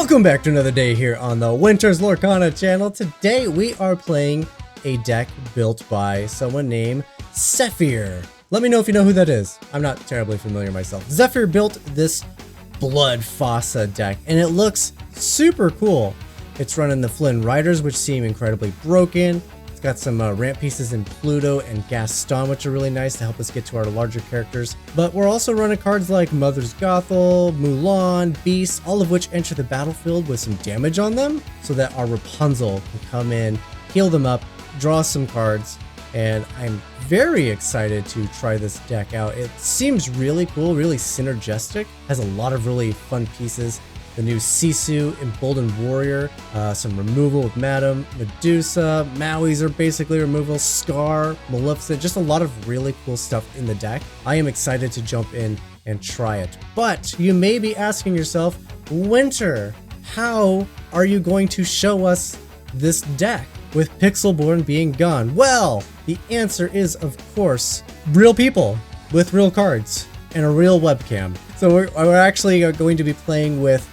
Welcome back to another day here on the Winter's Lorcana channel. Today we are playing a deck built by someone named Zephyr. Let me know if you know who that is. I'm not terribly familiar myself. Zephyr built this Blood Fossa deck and it looks super cool. It's running the Flynn Riders, which seem incredibly broken. It's got some ramp pieces in Pluto and Gaston, which are really nice to help us get to our larger characters. But we're also running cards like Mother's Gothel, Mulan, Beast, all of which enter the battlefield with some damage on them so that our Rapunzel can come in, heal them up, draw some cards, and I'm very excited to try this deck out. It seems really cool, really synergistic, has a lot of really fun pieces. The new Sisu, Emboldened Warrior, some removal with Madam, Medusa, Maui's are basically removal, Scar, Maleficent, just a lot of really cool stuff in the deck. I am excited to jump in and try it. But you may be asking yourself, Winter, how are you going to show us this deck with Pixelborn being gone? Well, the answer is, of course, real people with real cards and a real webcam. So we're actually going to be playing with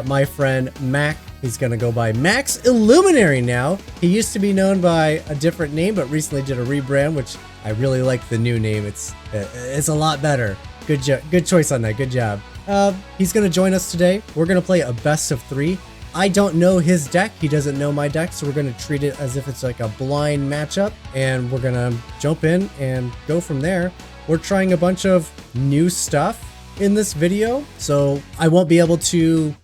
my friend Mac. He's gonna go by Max Illuminary now. He used to be known by a different name, but recently did a rebrand, which I really like the new name. It's a lot better. Good choice on that. Good job. He's gonna join us today. We're gonna play a best of 3. I don't know his deck. He doesn't know my deck, so we're gonna treat it as if it's like a blind matchup, and we're gonna jump in and go from there. We're trying a bunch of new stuff in this video, so I won't be able to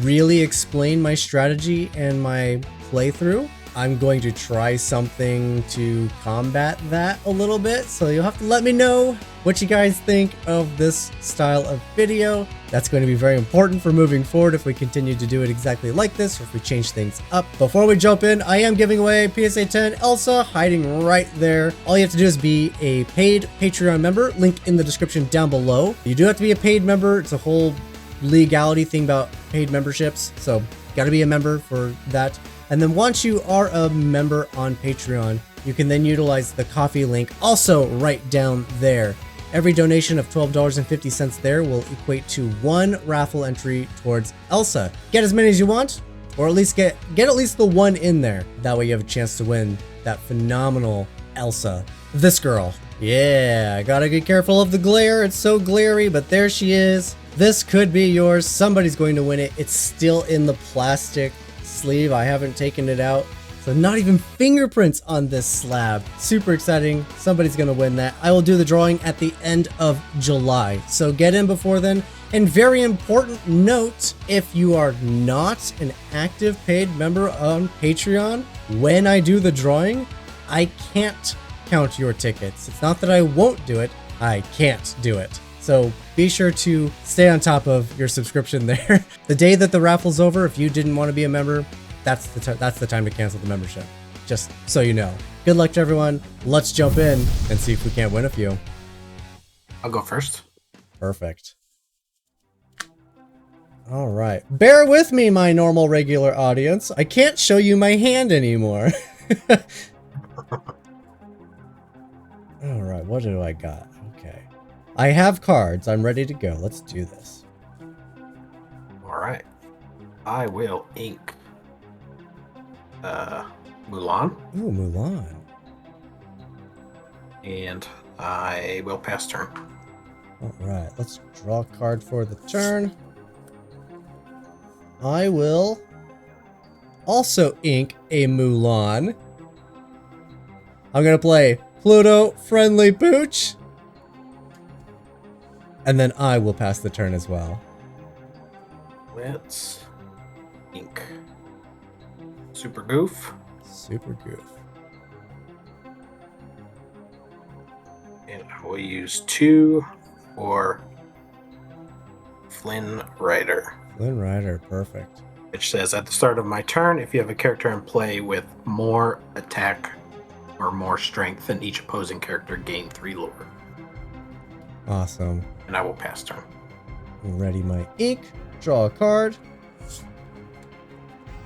really explain my strategy and my playthrough. I'm going to try something to combat that a little bit, so you'll have to let me know what you guys think of this style of video. That's going to be very important for moving forward if we continue to do it exactly like this or if we change things up. Before we jump in, I am giving away PSA 10 Elsa, hiding right there. All you have to do is be a paid Patreon member, link in the description down below. You do have to be a paid member. It's a whole legality thing about paid memberships, so got to be a member for that. And then once you are a member on Patreon, you can then utilize the coffee link also right down there. Every donation of $12.50 there will equate to 1 raffle entry towards Elsa. Get as many as you want, or at least get at least the 1 in there. That way you have a chance to win that phenomenal Elsa. This girl. Yeah, I gotta be careful of the glare. It's so glary, but there she is. This could be yours. Somebody's going to win it. It's still in the plastic sleeve. I haven't taken it out. So not even fingerprints on this slab. Super exciting. Somebody's going to win that. I will do the drawing at the end of July. So get in before then. And very important note, if you are not an active paid member on Patreon, when I do the drawing, I can't count your tickets. It's not that I won't do it. I can't do it. So be sure to stay on top of your subscription there. The day that the raffle's over, if you didn't want to be a member, that's the time to cancel the membership. Just so you know. Good luck to everyone. Let's jump in and see if we can't win a few. I'll go first. Perfect. All right. Bear with me, my normal regular audience. I can't show you my hand anymore. All right. What do I got? Okay. I have cards. I'm ready to go. Let's do this. All right. I will ink Mulan. Ooh, Mulan. And I will pass turn. All right. Let's draw a card for the turn. I will also ink a Mulan. I'm going to play Pluto Friendly Pooch. And then I will pass the turn as well. Let's ink Super Goof. Super Goof. And I will use 2 for Flynn Rider. Flynn Rider, perfect. Which says at the start of my turn, if you have a character in play with more attack or more strength than each opposing character, gain 3 lore. Awesome. And I will pass turn. Ready my ink, draw a card.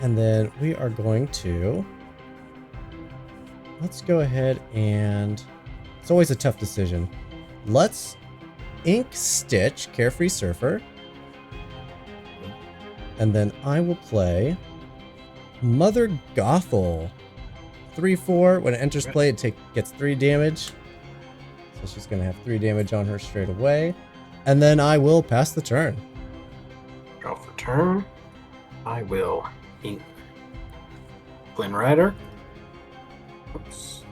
And then we are going to... Let's go ahead and... It's always a tough decision. Let's ink Stitch, Carefree Surfer. And then I will play Mother Gothel. 3/4. When it enters play, it gets 3 damage. So she's going to have 3 damage on her straight away. And then I will pass the turn. Draw for turn. I will ink Flynn Rider. Oops.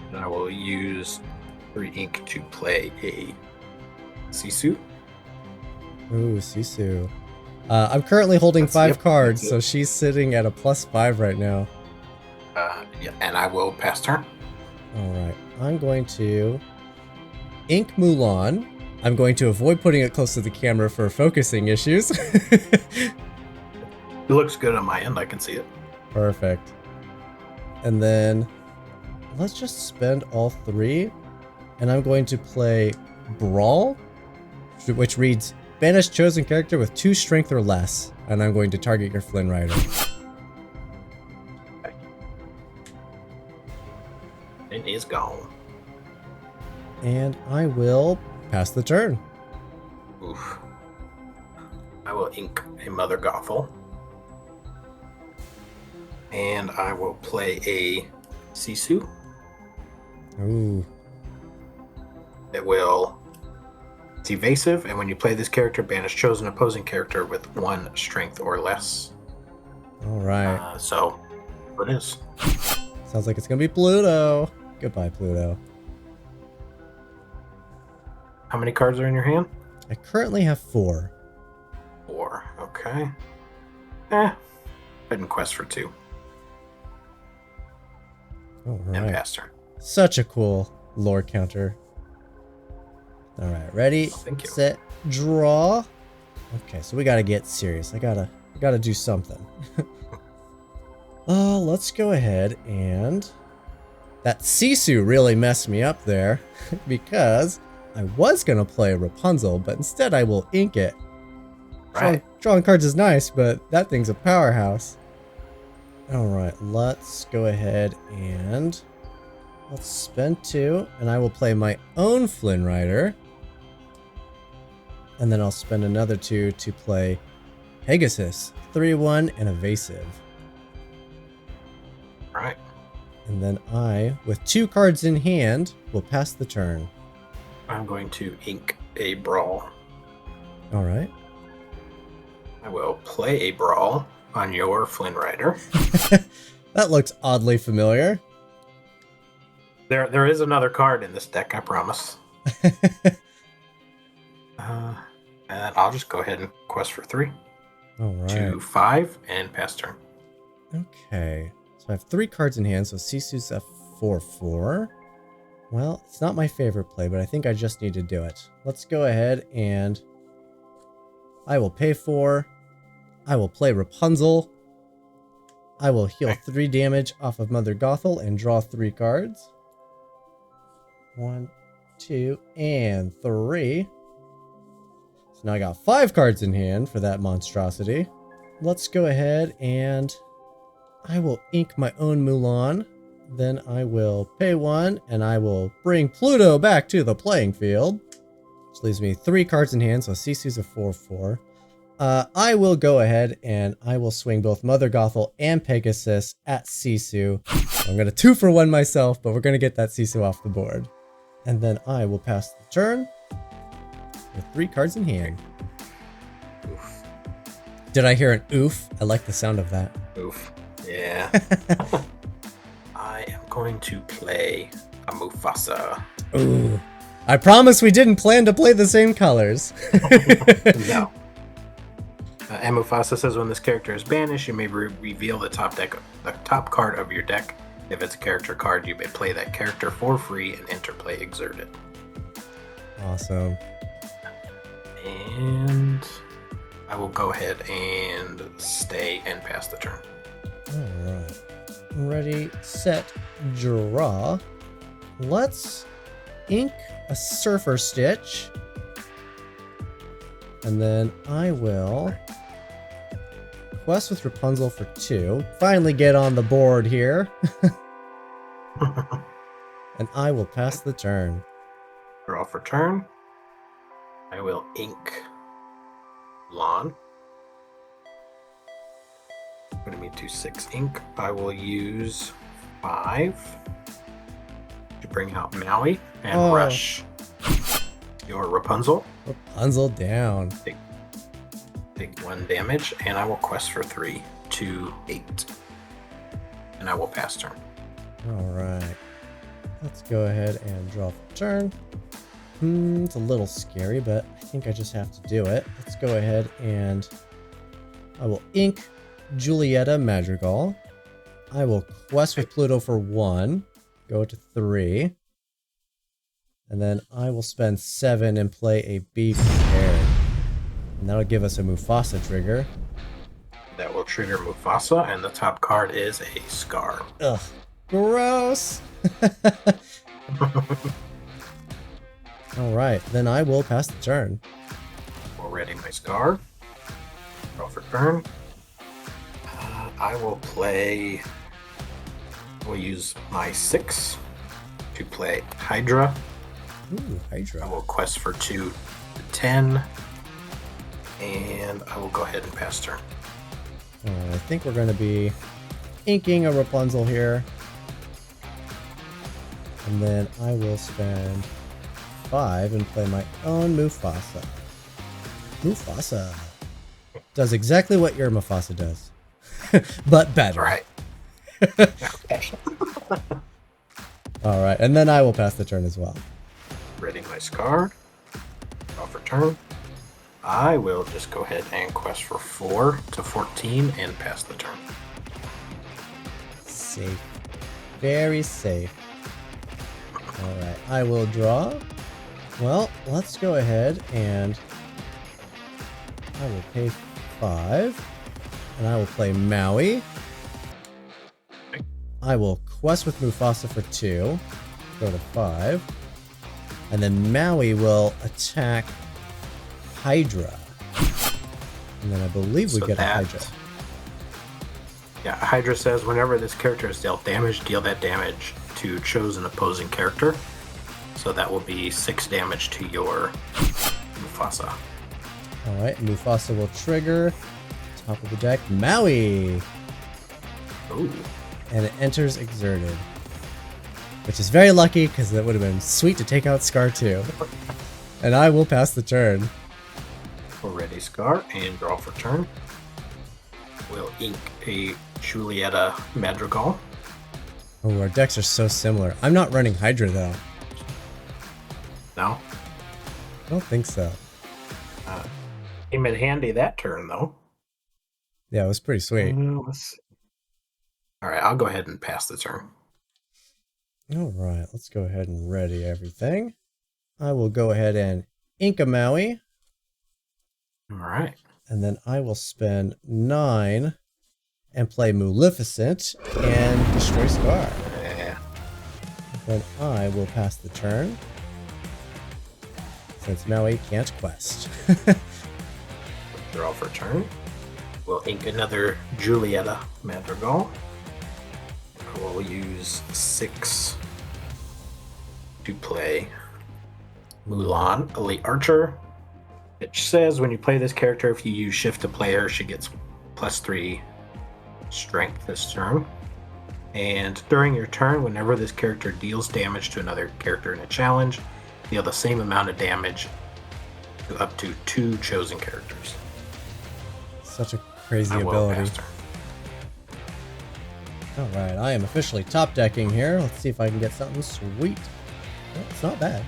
And I will use 3 ink to play a Sisu. Ooh, Sisu. I'm currently holding 5 cards, that's so she's sitting at a +5 right now. Yeah, and I will pass turn. Alright, I'm going to ink Mulan. I'm going to avoid putting it close to the camera for focusing issues. It looks good on my end, I can see it. Perfect. And then let's just spend all 3. And I'm going to play Brawl, which reads, banish chosen character with 2 strength or less. And I'm going to target your Flynn Rider. It is gone. And I will pass the turn. Oof. I will ink a Mother Gothel. And I will play a Sisu. Ooh. It's evasive, and when you play this character, banish chosen opposing character with 1 strength or less. Alright. So, what it is? Sounds like it's gonna be Pluto. Goodbye, Pluto. How many cards are in your hand? I currently have 4. 4. Okay. Go ahead and quest for 2. And Alright. pass turn. Such a cool lore counter. Alright, ready, Thank you. set, draw. Okay, so we gotta get serious. I gotta do something. Let's go ahead and... That Sisu really messed me up there, because I was gonna play Rapunzel, but instead I will ink it. Right. Drawing cards is nice, but that thing's a powerhouse. Alright, let's go ahead and... Let's spend 2, and I will play my own Flynn Rider. And then I'll spend another 2 to play Pegasus. 3/1 and evasive. Right. And then I, with 2 cards in hand, will pass the turn. I'm going to ink a Brawl. Alright. I will play a Brawl on your Flynn Rider. That looks oddly familiar. There is another card in this deck, I promise. And I'll just go ahead and quest for 3. Alright. 2, 5, and pass turn. Okay. So I have 3 cards in hand, so Sisu's a 4/4. Well, it's not my favorite play, but I think I just need to do it. Let's go ahead and... I will pay 4. I will play Rapunzel. I will heal 3 damage off of Mother Gothel and draw 3 cards. 1, 2, and 3. So now I got 5 cards in hand for that monstrosity. Let's go ahead and I will ink my own Mulan. Then I will pay 1 and I will bring Pluto back to the playing field. Which leaves me 3 cards in hand, so Sisu's a 4/4. I will go ahead and I will swing both Mother Gothel and Pegasus at Sisu. I'm going to 2-for-1 myself, but we're going to get that Sisu off the board. And then I will pass the turn with 3 cards in hand. Oof. Did I hear an oof? I like the sound of that. Oof. Yeah. I am going to play a Mufasa. Ooh. I promise we didn't plan to play the same colors. No. And Mufasa says when this character is banished, you may reveal the top card of your deck. If it's a character card, you may play that character for free and enter play exerted. Awesome. And I will go ahead and stay and pass the turn. Alright. Ready, set, draw. Let's ink a Surfer Stitch. And then I will quest with Rapunzel for 2. Finally get on the board here. And I will pass the turn. Draw for turn. I will ink Lon. putting me to 6 ink. I will use 5 to bring out Maui and rush your Rapunzel. Rapunzel down. Take 1 damage, and I will quest for 3 to 8. And I will pass turn. Alright. Let's go ahead and draw for turn. It's a little scary, but I think I just have to do it. Let's go ahead and I will ink Julieta Madrigal. I will quest with Pluto for 1. Go to 3. And then I will spend 7 and play a Be Prepared. And that'll give us a Mufasa trigger. That will trigger Mufasa, and the top card is a Scar. Ugh. Gross! Alright, then I will pass the turn. Already my Scar. Draw for turn. I will play... We'll use my 6 to play Hydra. Ooh, Hydra. I will quest for 2 to 10. And I will go ahead and pass turn. I think we're going to be inking a Rapunzel here. And then I will spend 5 and play my own Mufasa. Mufasa does exactly what your Mufasa does, but better. Right. All right, and then I will pass the turn as well. Ready my Scar. Draw for turn. I will just go ahead and quest for 4 to 14 and pass the turn. Safe. Very safe. Alright, I will draw. Well, let's go ahead and I will pay 5. And I will play Maui. I will quest with Mufasa for 2. Go to 5. And then Maui will attack Hydra. And then I believe we get a Hydra. Yeah, Hydra says whenever this character is dealt damage, deal that damage to chosen opposing character. So that will be 6 damage to your Mufasa. Alright, Mufasa will trigger. Top of the deck, Maui. Ooh. And it enters Exerted. Which is very lucky because that would have been sweet to take out Scar too. And I will pass the turn. Already Scar and draw for turn. We'll ink a Julieta Madrigal. Oh, our decks are so similar. I'm not running Hydra though. No? I don't think so. Came in handy that turn though. Yeah, it was pretty sweet. Alright, I'll go ahead and pass the turn. Alright, let's go ahead and ready everything. I will go ahead and ink a Maui. Alright. And then I will spend 9 and play Maleficent and destroy Scar. Yeah. Then I will pass the turn. Since Maui can't quest. Draw for turn. We'll ink another Julieta Madrigal. We'll use 6 to play Mulan, Elite Archer. It says when you play this character, if you use Shift to play her, she gets +3 strength this turn. And during your turn, whenever this character deals damage to another character in a challenge, deal the same amount of damage to up to 2 chosen characters. Such a crazy ability. Alright, I am officially top decking here. Let's see if I can get something sweet. Oh, it's not bad.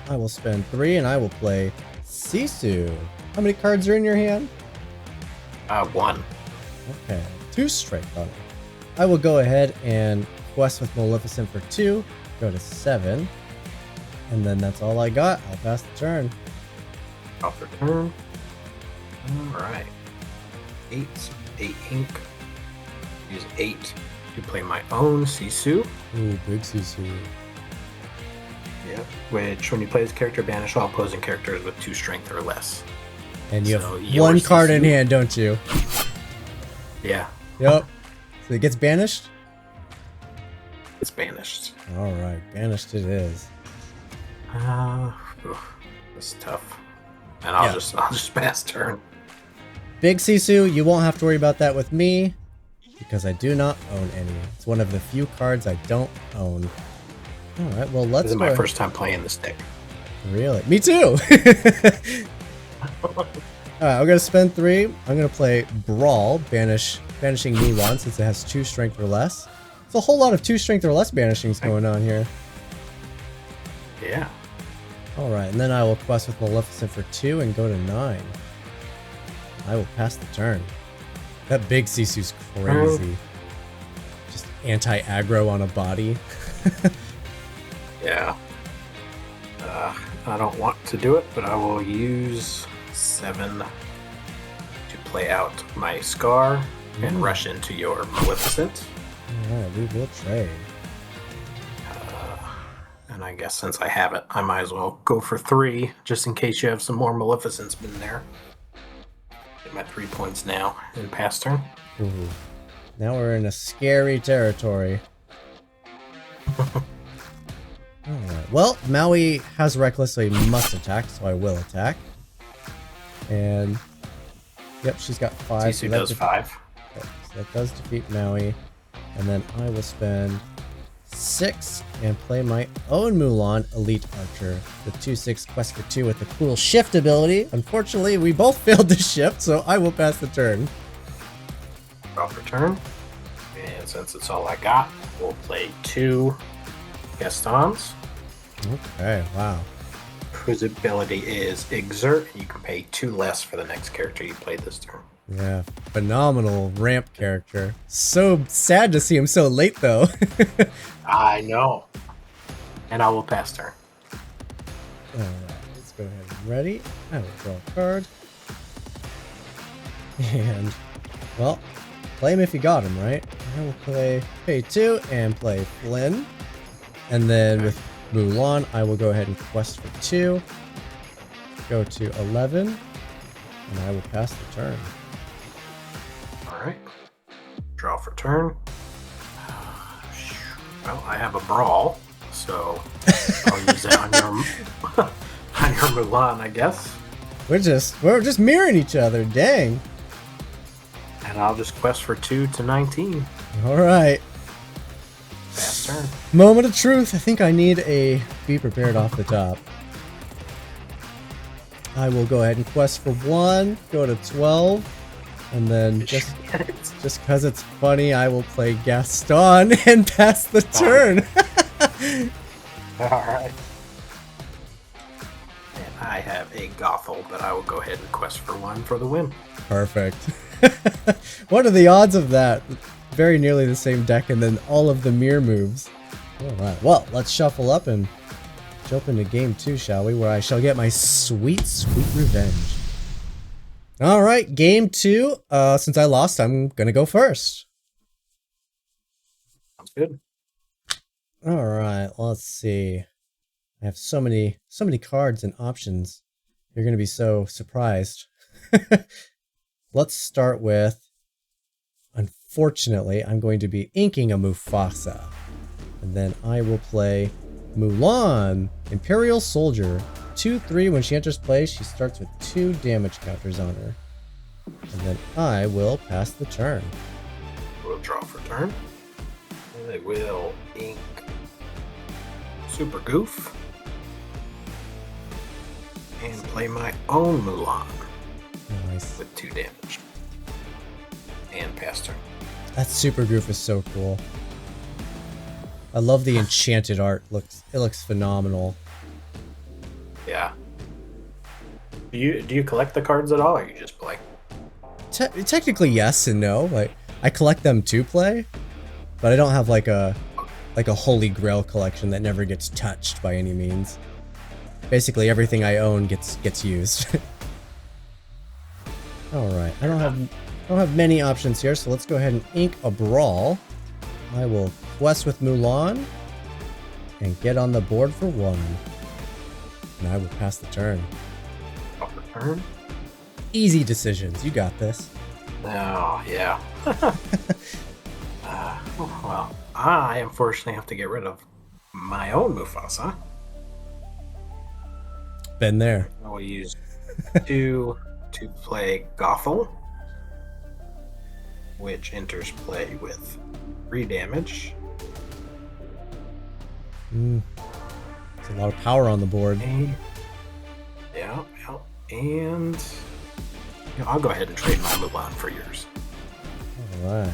I will spend 3 and I will play Sisu. How many cards are in your hand? 1. Okay, 2 strength on it. I will go ahead and quest with Maleficent for 2. Go to 7. And then that's all I got. I'll pass the turn. Off for turn. Alright. 8 ink. Use 8 to play my own Sisu. Ooh, big Sisu. Yeah. Which, when you play this character, banish all opposing characters with 2 strength or less. And you have 1 card in hand, don't you? Yeah. Yep. So it gets banished? It's banished. Alright, banished it is. This is tough. And I'll just pass turn. Big Sisu, you won't have to worry about that with me. because I do not own any. It's one of the few cards I don't own. All right, well, let's This is go. my first time playing this deck. Really? Me too! Alright, I'm gonna spend 3. I'm gonna play Brawl, banishing Mulan since it has 2 strength or less. It's a whole lot of 2 strength or less banishings going on here. Yeah. Alright, and then I will quest with Maleficent for 2 and go to 9. I will pass the turn. That big Sisu's crazy. Just anti-aggro on a body. Yeah. I don't want to do it, but I will use 7 to play out my Scar and rush into your Maleficent. Alright, we will trade. And I guess since I have it, I might as well go for 3, just in case you have some more Maleficents in there. Get my 3 points now in pass turn. Ooh. Now we're in a scary territory. Alright, well, Maui has Reckless, so he must attack, so I will attack. And, yep, she's got 5. Sisu does 5. Okay, so that does defeat Maui. And then I will spend 6 and play my own Mulan Elite Archer. The 2/6 quest for 2 with the cool shift ability. Unfortunately, we both failed to shift, so I will pass the turn. Draw for turn. And since it's all I got, we'll play 2 Gastons, Okay, wow. whose ability is Exert, and you can pay 2 less for the next character you play this turn. Yeah, phenomenal ramp character. So sad to see him so late, though. I know. And I will pass turn. Alright, let's go ahead and ready. I will draw a card. And, well, play him if you got him, right? I will pay 2 and play Flynn. And then with Mulan, I will go ahead and quest for 2. Go to 11. And I will pass the turn. Alright. Draw for turn. Well, I have a Brawl, so I'll use that on your on your Mulan, I guess. We're just mirroring each other, dang. And I'll just quest for 2 to 19. Alright. Pass turn. Moment of truth. I think I need a be prepared off the top. I will go ahead and quest for 1, go to 12, and then just because it's funny, I will play Gaston and pass the turn. Alright. And I have a Gothel, but I will go ahead and quest for 1 for the win. Perfect. What are the odds of that? Very nearly the same deck and then all of the mirror moves. Alright, well, let's shuffle up and jump into game 2, shall we? Where I shall get my sweet, sweet revenge. Alright, game 2. Since I lost, I'm gonna go first. Sounds good. Alright, let's see. I have so many cards and options. You're gonna be so surprised. Let's start with, unfortunately, I'm going to be inking a Mufasa. And then I will play Mulan, Imperial Soldier. 2/3, when she enters play, she starts with 2 damage counters on her. And then I will pass the turn. We'll draw for turn. And I will ink Super Goof. And play my own Mulan Nice. with 2 damage. And pass turn. That Super Goof is so cool. I love the enchanted art. It looks phenomenal. Yeah. Do you collect the cards at all, or you just play? Technically yes and no. Like, I collect them to play, but I don't have like a holy grail collection that never gets touched by any means. Basically everything I own gets used. Alright, I don't have many options here, so let's go ahead and ink a Brawl. I will quest with Mulan and get on the board for 1. And I will pass the turn. Draw for turn. Easy decisions. You got this. Oh, yeah. Well, I unfortunately have to get rid of my own Mufasa. Been there. I will use 2 to play Gothel. which enters play with 3 damage. There's a lot of power on the board. And, and I'll go ahead and trade my Mulan for yours. Alright.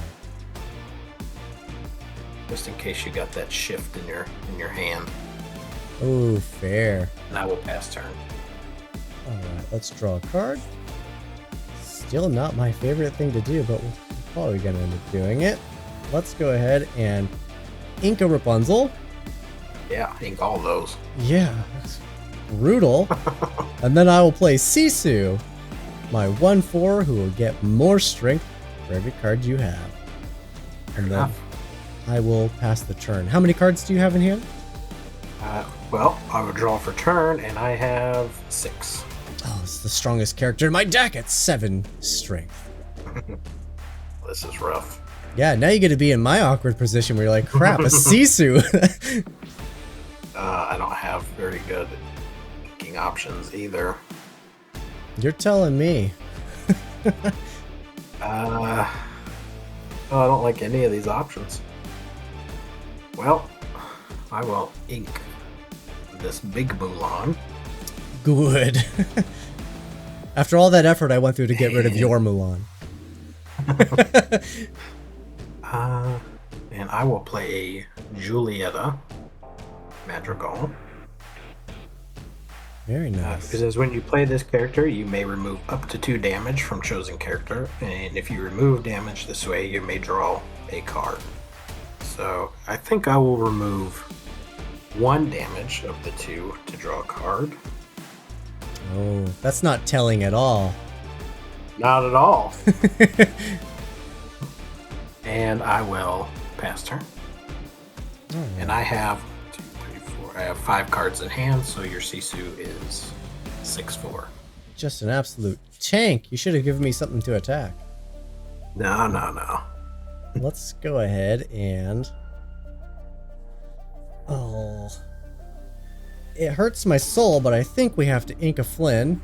Just in case you got that shift in your hand. Oh, fair. And I will pass turn. Alright, let's draw a card. Still not my favorite thing to do, but we're probably going to end up doing it. Let's go ahead and ink a Rapunzel. Yeah, ink all those. Yeah, that's brutal. And then I will play Sisu, my 1/4 who will get more strength for every card you have. And then I will pass the turn. How many cards do you have in hand? Well, I will draw for turn, and I have 6. Oh, it's the strongest character in my deck at 7 strength. This is rough. Yeah, now you get to be in my awkward position where you're like, crap, a Sisu. I don't have very good picking options either. You're telling me. I don't like any of these options. Well, I will ink this big Mulan. Good. After all that effort I went through to get rid of your Mulan. And I will play a Julieta Madrigal. Very nice. It says when you play this character, you may remove up to 2 damage from chosen character, and if you remove damage this way, you may draw a card. So I think I will remove 1 damage of the 2 to draw a card. Oh, that's not telling at all. Not at all. And I will pass turn. Oh. And I have 2, 3, 4. I have 5 cards in hand, so your Sisu is 6/4. Just an absolute tank. You should have given me something to attack. No. Let's go ahead and... Oh... It hurts my soul, but I think we have to ink a Flynn.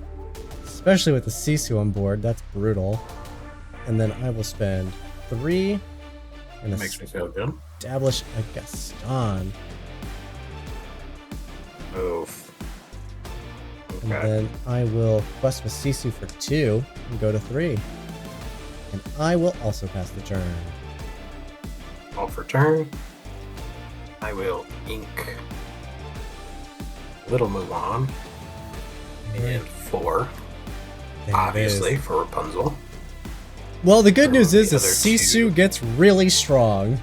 Especially with the Sisu on board. That's brutal. And then I will spend 3 and That makes me feel good. establish a Gaston. Oof. And Okay. then I will quest with Sisu for 2 and go to 3. And I will also pass the turn. All for turn. I will ink Little Mulan and 4, There it obviously, is. for Rapunzel. Well, the good news the is the other Sisu 2. gets really strong.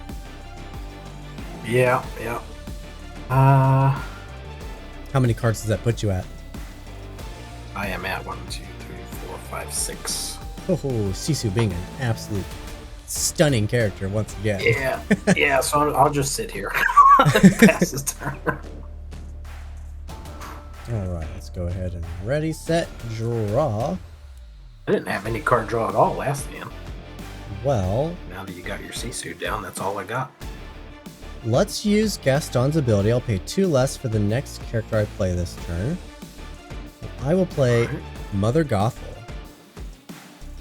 Yeah. How many cards does that put you at? I am at 1, 2, 3, 4, 5, 6. Oh, Sisu being an absolute stunning character once again. Yeah. So I'll just sit here. Pass his turn. Alright, let's go ahead and ready, set, draw. I didn't have any card draw at all last hand. Well, Now that you got your Sisu down, that's all I got. let's use Gaston's ability. I'll pay 2 less for the next character I play this turn. I will play Alright. Mother Gothel.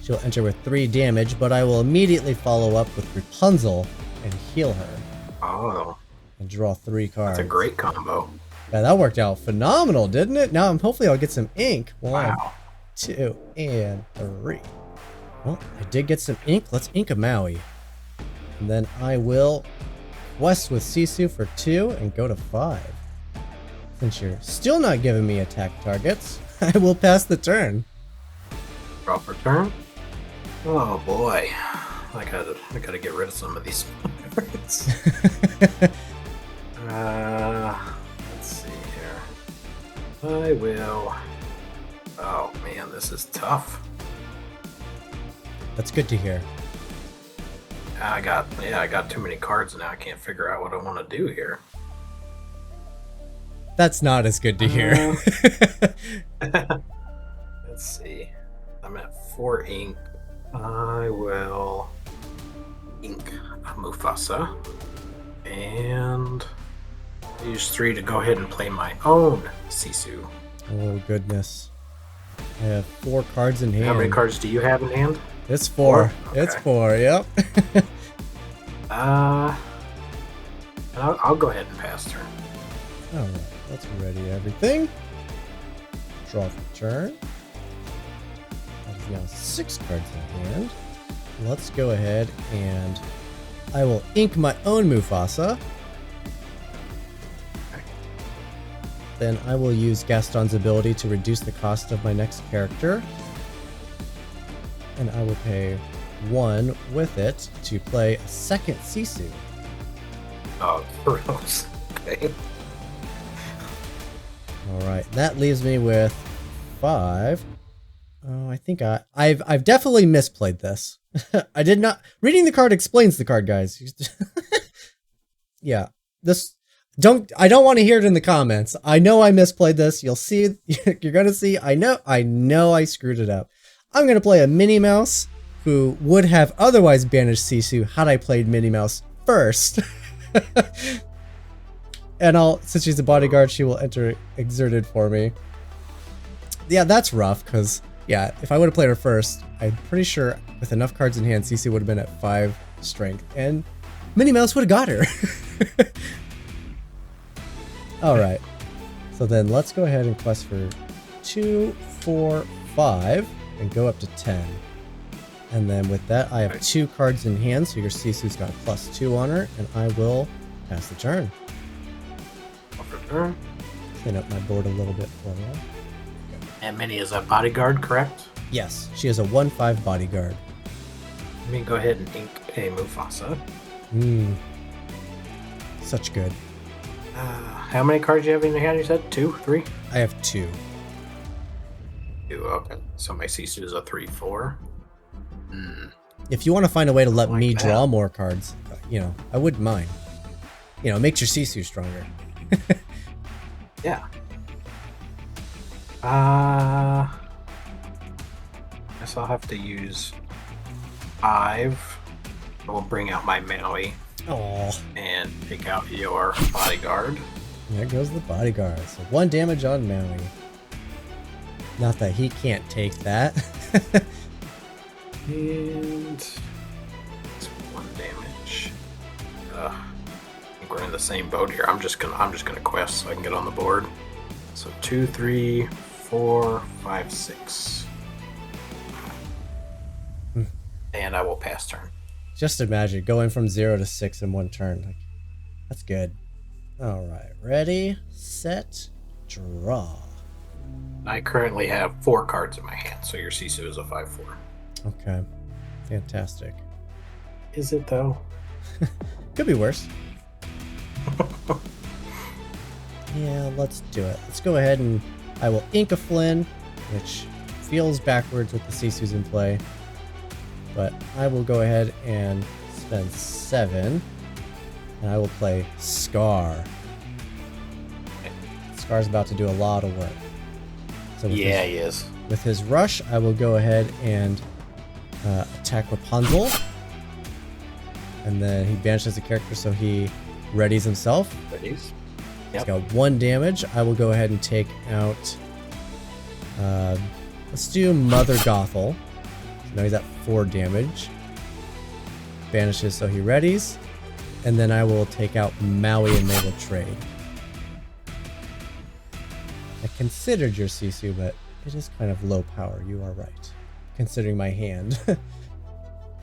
She'll enter with 3 damage, but I will immediately follow up with Rapunzel and heal her. Oh, And draw 3 cards. that's a great combo. Yeah, that worked out phenomenal, didn't it? Now hopefully I'll get some ink. 1, Wow. 2, and 3. Well, I did get some ink. Let's ink a Maui. And then I will quest with Sisu for 2 and go to 5. Since you're still not giving me attack targets, I will pass the turn. Draw for turn. Oh boy. I gotta get rid of some of these cards. Let's see here. I will. Oh man, this is tough. That's good to hear. I got too many cards now. I can't figure out what I want to do here. That's not as good to hear. Let's see. I'm at 4 ink. I will ink Mufasa and use 3 to go ahead and play my own Sisu. Oh, goodness. I have 4 cards in hand. How many cards do you have in hand? It's 4. Okay. It's 4, yep. I'll go ahead and pass turn. Alright, let's ready everything. Draw for turn. That is now 6 cards in hand. Let's go ahead and I will ink my own Mufasa. Then I will use Gaston's ability to reduce the cost of my next character. And I will pay 1 with it to play a second Sisu. Oh, gross. Okay. Alright, that leaves me with 5. Oh, I think I've definitely misplayed this. I did not. Reading the card explains the card, guys. Yeah, I don't want to hear it in the comments. I know I misplayed this. You'll see. You're gonna see. I know I screwed it up. I'm gonna play a Minnie Mouse who would have otherwise banished Sisu had I played Minnie Mouse first. And since she's a bodyguard, she will enter exerted for me. Yeah, that's rough, because, yeah, if I would have played her first, I'm pretty sure with enough cards in hand, Cece would have been at 5 strength, and Minnie Mouse would have got her. Alright, so then let's go ahead and quest for 2, 4, 5, and go up to 10. And then with that, I have 2 cards in hand, so your Cece's got +2 on her, and I will pass the turn. Clean up my board a little bit for you. And Minnie is a bodyguard, correct? Yes, she is a 1/5 bodyguard. Let me go ahead and ink a Mufasa. Such good. How many cards do you have in your hand? You said 2, 3? I have 2. 2, okay. So my Sisu is a 3/4. If you want to find a way to let like me that. draw more cards, I wouldn't mind. It makes your Sisu stronger. Yeah. Guess I'll have to use 5. I will bring out my Maui Oh, and pick out your bodyguard. there goes the bodyguard. So 1 damage on Maui. Not that he can't take that. And it's 1 damage. I think we're in the same boat here. I'm just gonna quest so I can get on the board. So 2, 3, 4, 5, 6. And I will pass turn. Just imagine going from 0 to 6 in 1 turn. That's good. Alright, ready, set, draw. I currently have 4 cards in my hand, so your Sisu is a 5/4. Okay, fantastic. Is it though? Could be worse. Yeah, let's do it. Let's go ahead and I will ink a Flynn, which feels backwards with the Sisu's in play. But I will go ahead and spend 7. And I will play Scar. Scar's about to do a lot of work. So He is. with his rush, I will go ahead and attack Rapunzel. And then he banishes a character, so he readies himself. Readies. He's got 1 damage. I will go ahead and take out... let's do Mother Gothel. So now he's at 4 damage. Banishes, so he readies. And then I will take out Maui and they will trade. I considered your Sisu, but it is kind of low power. You are right. Considering my hand.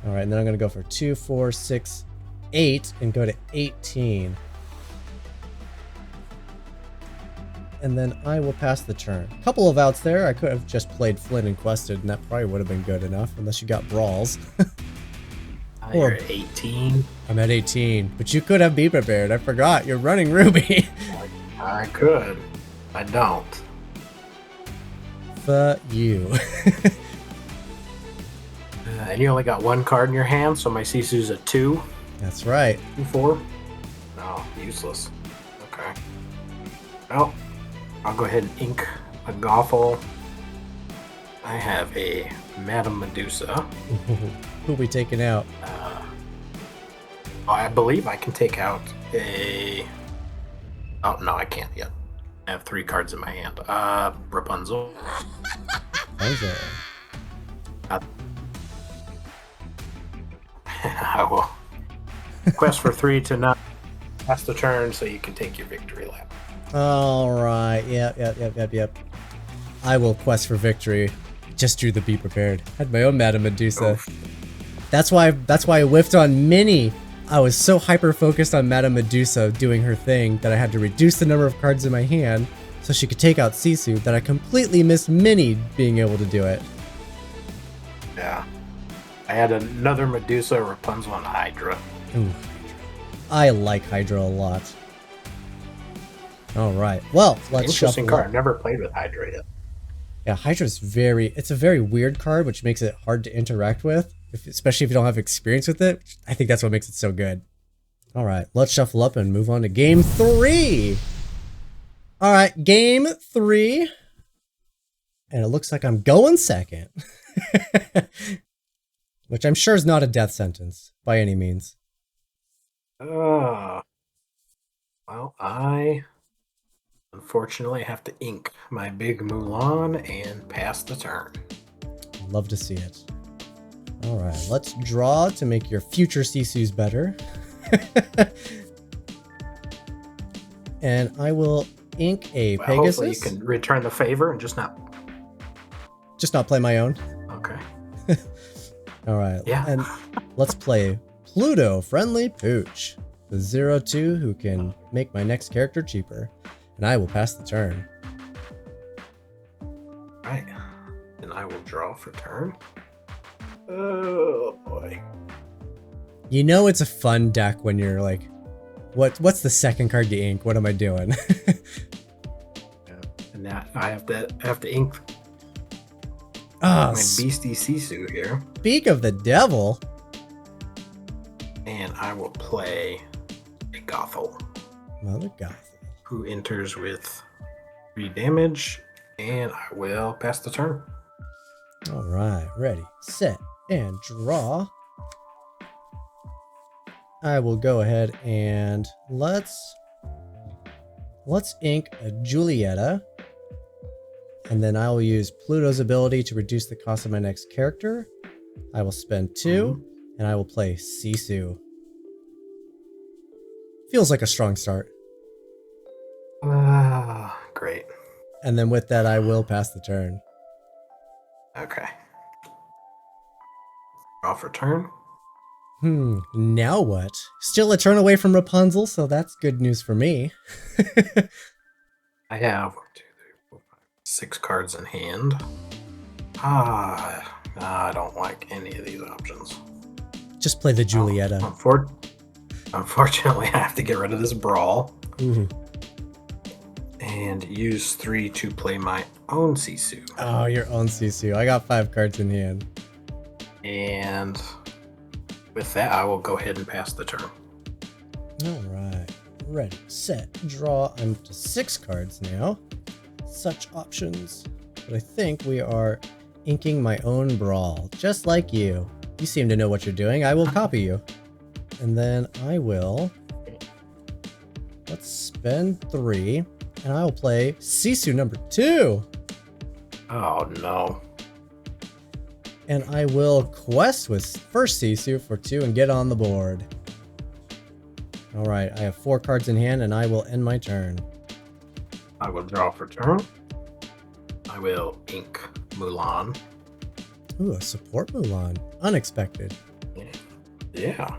Alright, and then I'm going to go for 2, 4, 6, 8, and go to 18. And then I will pass the turn. A couple of outs there. I could have just played Flynn and quested, and that probably would have been good enough, unless you got brawls. You're at 18. I'm at 18, but you could have Be Prepared. I forgot. You're running Ruby. I could. I don't. Fuck you. And you only got 1 card in your hand, so my Sisu's a 2. That's right. 2, 4. No, useless. Okay. Well, I'll go ahead and ink a Gothel. I have a Madame Medusa. Who'll be taken out? I believe I can take out a... Oh, no, I can't yet. I have 3 cards in my hand. Rapunzel. Rapunzel. I will quest for 3 to not pass the turn so you can take your victory lap. All right. Yep. I will quest for victory. Just drew the Be Prepared. Had my own Madame Medusa. Oof. That's why I whiffed on Minnie. I was so hyper focused on Madame Medusa doing her thing that I had to reduce the number of cards in my hand so she could take out Sisu, that I completely missed Minnie being able to do it. Yeah. I had another Medusa, Rapunzel, and Hydra. Ooh. I like Hydra a lot. All right. Well, let's Interesting shuffle. card. I've never played with Hydra yet. Yeah, Hydra's it's a very weird card, which makes it hard to interact with, especially if you don't have experience with it. I think that's what makes it so good. All right, let's shuffle up and move on to game 3. All right, game 3. And it looks like I'm going second. Which I'm sure is not a death sentence by any means. Well, I unfortunately have to ink my big Mulan and pass the turn. Love to see it. All right, let's draw to make your future Sisus better. And I will ink a Pegasus. Hopefully you can return the favor and just not play my own. Okay. All right. Yeah. And let's play Pluto Friendly Pooch, the 0/2 who can make my next character cheaper. And I will pass the turn. Right. And I will draw for turn. Oh boy. You know it's a fun deck when you're like, what's the second card you ink? What am I doing? And now I have to ink Oh, my beastie Sisu here. speak of the devil. And I will play a Gothel, Mother Gothel. who enters with 3 damage, and I will pass the turn. All right, ready, set, and draw. I will go ahead and let's ink a Julieta, and then I will use Pluto's ability to reduce the cost of my next character. I will spend 2, and I will play Sisu. Feels like a strong start. Great. And then with that, I will pass the turn. Okay. Draw for turn. Now what? Still a turn away from Rapunzel, so that's good news for me. I have 1, 2, 3, 4, 5, 6 cards in hand. I don't like any of these options. Just play the Julieta. Unfortunately, I have to get rid of this brawl. Ooh. And use 3 to play my own Sisu. Oh, your own Sisu. I got 5 cards in hand. And with that, I will go ahead and pass the turn. All right. Ready, set, draw. I'm to 6 cards now. Such options. But I think we are inking my own brawl, just like you. You seem to know what you're doing. I will copy you. And then I will... Let's spend 3. And I will play Sisu number 2. Oh, no. And I will quest with first Sisu for 2 and get on the board. All right, I have 4 cards in hand and I will end my turn. I will draw for turn. I will ink Mulan. Ooh, a support Mulan. Unexpected. Yeah.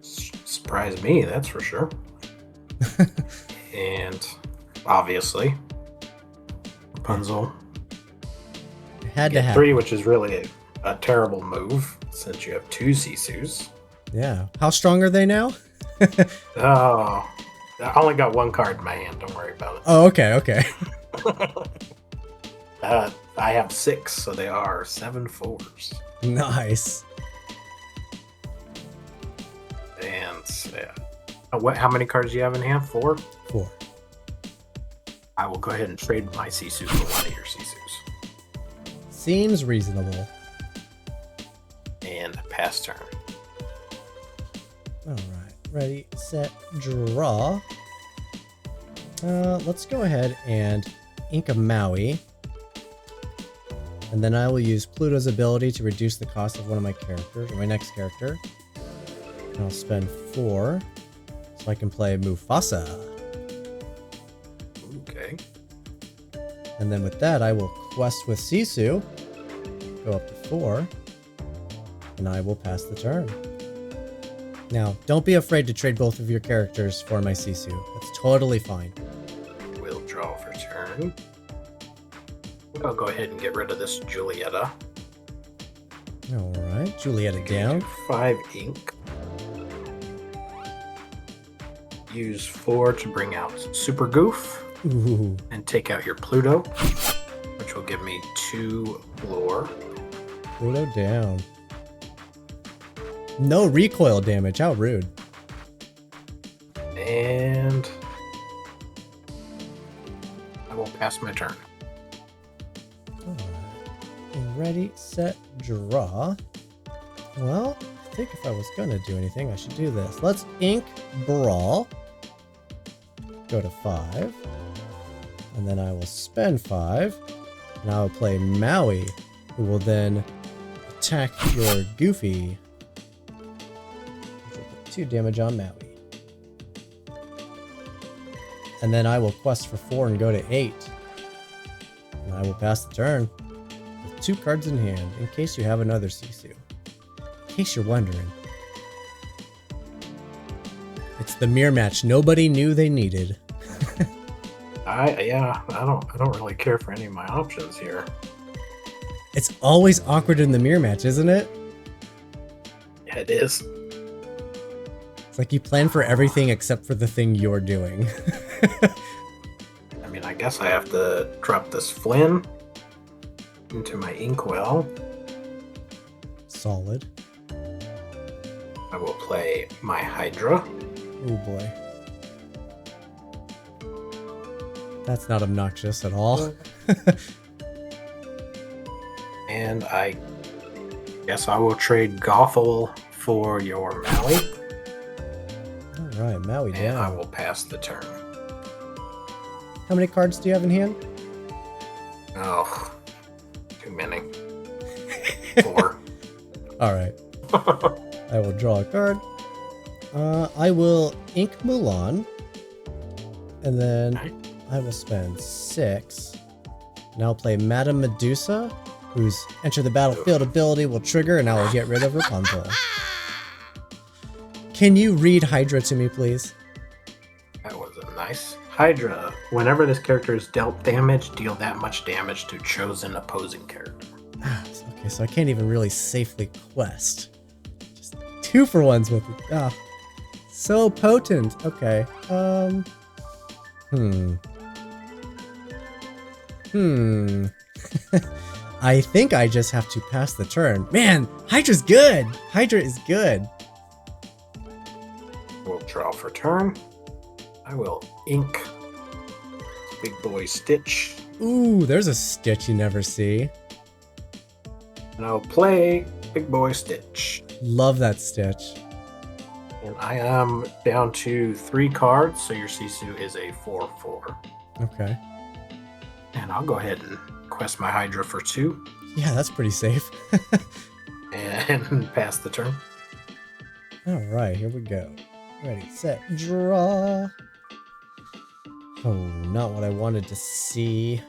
Surprised me, that's for sure. And obviously, Rapunzel. Had to have 3, which is really a terrible move since you have 2 Sisus. Yeah. How strong are they now? Oh, I only got 1 card in my hand. Don't worry about it. Oh, okay. I have 6, so they are 7 4s. Nice. And how many cards do you have in hand? 4? 4. I will go ahead and trade my Sisu for one of your Sisus. Seems reasonable. And pass turn. All right. Ready, set, draw. Let's go ahead and ink a Maui. And then I will use Pluto's ability to reduce the cost of one of my characters, or my next character. And I'll spend 4 so I can play Mufasa. Okay. And then with that, I will quest with Sisu, go up to 4, and I will pass the turn. Now, don't be afraid to trade both of your characters for my Sisu. That's totally fine. We'll draw for turn. I'll go ahead and get rid of this Julieta. Alright, Julieta down. 5 ink. Use 4 to bring out Super Goof. Ooh. And take out your Pluto, which will give me 2 lore. Pluto down. No recoil damage, how rude. And I will pass my turn. Alright. Ready, set, draw. Well, I think if I was gonna do anything, I should do this. Let's ink Brawl. Go to 5. And then I will spend 5. And I will play Maui, who will then attack your Goofy. 2 damage on Maui. And then I will quest for 4 and go to 8. And I will pass the turn with 2 cards in hand, in case you have another Sisu. In case you're wondering. It's the mirror match nobody knew they needed. I don't really care for any of my options here. It's always awkward in the mirror match, isn't it? Yeah, it is. It's like you plan for everything except for the thing you're doing. I mean, I guess I have to drop this Flynn into my Inkwell. Solid. I will play my Hydra. Oh boy. That's not obnoxious at all. And I guess I will trade Gothel for your Maui. Alright, Maui And down. I will pass the turn. How many cards do you have in hand? Oh, too many. 4. Alright. I will draw a card. I will ink Mulan. And then I will spend 6. And I'll play Madame Medusa, whose enter the battlefield ability will trigger, and I will get rid of Rapunzel. Can you read Hydra to me, please? That was a nice Hydra. Whenever this character is dealt damage, deal that much damage to chosen opposing character. Okay, so I can't even really safely quest. Just 2-for-1s with it. Ah, so potent. Okay. I think I just have to pass the turn. Man, Hydra's good. Hydra is good. We'll draw for turn. I will ink Big Boy Stitch. Ooh, there's a Stitch you never see. And I'll play Big Boy Stitch. Love that Stitch. And I am down to 3 cards, so your Sisu is a 4/4. Okay. And I'll go ahead and quest my Hydra for 2 Yeah, that's pretty safe. and pass the turn. Alright, here we go. Ready, set, draw. Oh, not what I wanted to see.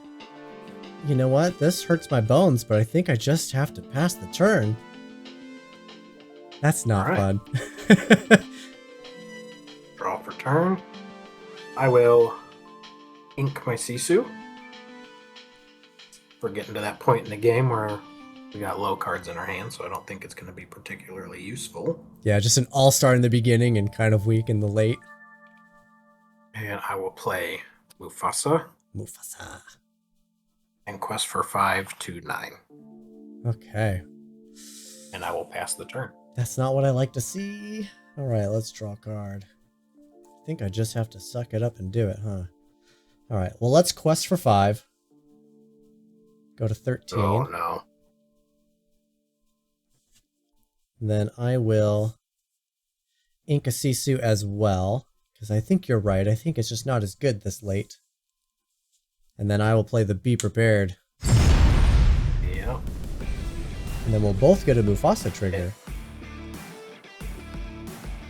You know what? This hurts my bones, but I think I just have to pass the turn. That's not fun. Draw for turn. I will ink my Sisu. We're getting to that point in the game where we got low cards in our hand, so I don't think it's going to be particularly useful. Yeah, just an all-star in the beginning and kind of weak in the late. And I will play Mufasa. Mufasa. And quest for 5 to 9. Okay. And I will pass the turn. That's not what I like to see. Alright, let's draw a card. I think I just have to suck it up and do it, huh? Alright, well, let's quest for 5. Go to 13. Oh, no. Then I will ink a Sisu as well, because I think you're right. I think it's just not as good this late. And then I will play the Be Prepared. Yeah. And then we'll both get a Mufasa trigger.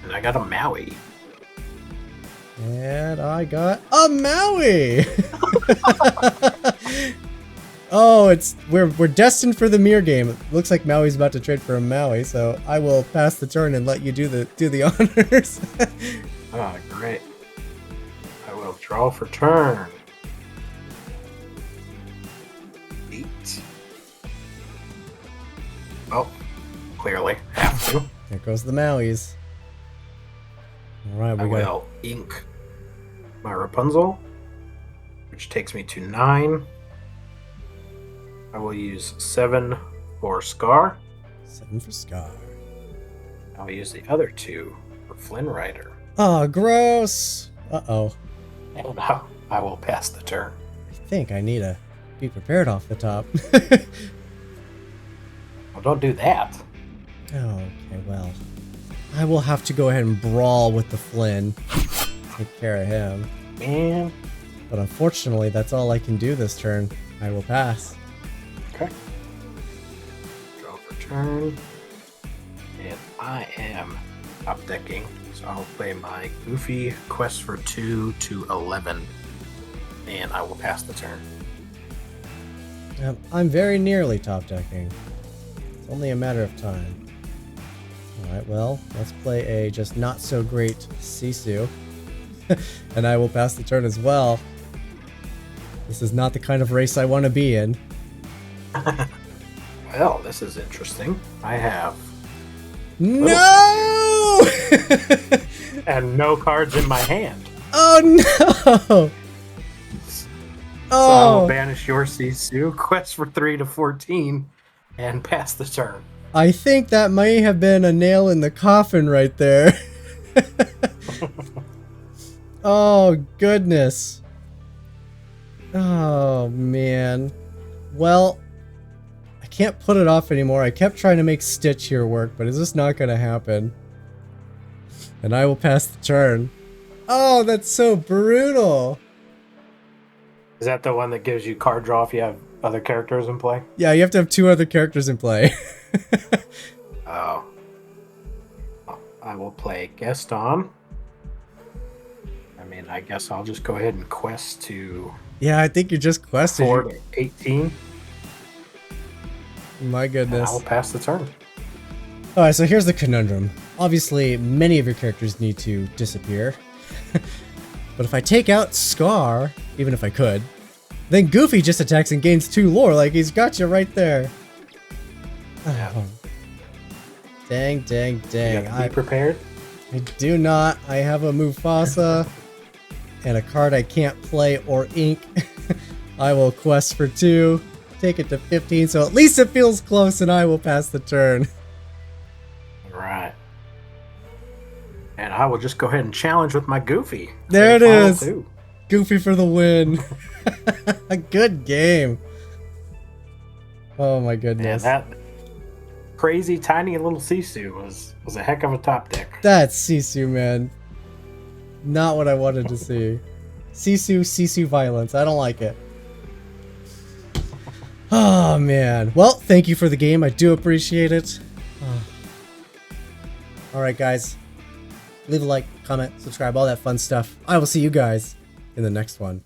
And I got a Maui. And I got a Maui! Oh, we're destined for the mirror game. It looks like Maui's about to trade for a Maui, so I will pass the turn and let you do the honors. Oh, great. I will draw for turn. 8. Oh, clearly have to. There goes the Mauis. Alright, I will ink my Rapunzel, which takes me to 9. I will use 7 for Scar. 7 for Scar. I'll use the other 2 for Flynn Rider. Oh, gross! Uh-oh. And I will pass the turn. I think I need to be prepared off the top. Well, don't do that. Oh, okay, well. I will have to go ahead and brawl with the Flynn. Take care of him. Man. But unfortunately, that's all I can do this turn. I will pass. Okay. Draw for turn. And I am top decking. So I'll play my Goofy Quest for 2 to 11. And I will pass the turn. I'm very nearly top decking. It's only a matter of time. Alright, well, let's play a just not so great Sisu. And I will pass the turn as well. This is not the kind of race I want to be in. Well, this is interesting. I have... No! and no cards in my hand. Oh no! So I will Oh! banish your Sisu, Quest for 3 to 14, and pass the turn. I think that may have been a nail in the coffin right there. Oh, goodness. Oh, man. Well, I can't put it off anymore. I kept trying to make Stitch here work, but it's just not going to happen. And I will pass the turn. Oh, that's so brutal. Is that the one that gives you card draw if you have other characters in play? Yeah, you have to have 2 other characters in play. Oh. I will play Gaston. I mean, I guess I'll just go ahead and quest to... Yeah, I think you just quested. 4 to 18. My goodness. I'll pass the turn. Alright, so here's the conundrum. Obviously, many of your characters need to disappear. But if I take out Scar, even if I could, then Goofy just attacks and gains 2 lore, like he's got you right there. Yeah. Oh. Dang, dang, You dang. have to be prepared. I do not. I have a Mufasa and a card I can't play or ink. I will quest for 2, take it to 15, so at least it feels close, and I will pass the turn. Right. And I will just go ahead and challenge with my Goofy. There it Final is. 2. Goofy for the win. A good game. Oh my And goodness. that crazy tiny little Sisu was a heck of a top deck. That's Sisu, man. Not what I wanted to see. Sisu violence. I don't like it. Oh man. Well, thank you for the game. I do appreciate it. Alright guys. Leave a like, comment, subscribe, all that fun stuff. I will see you guys in the next one.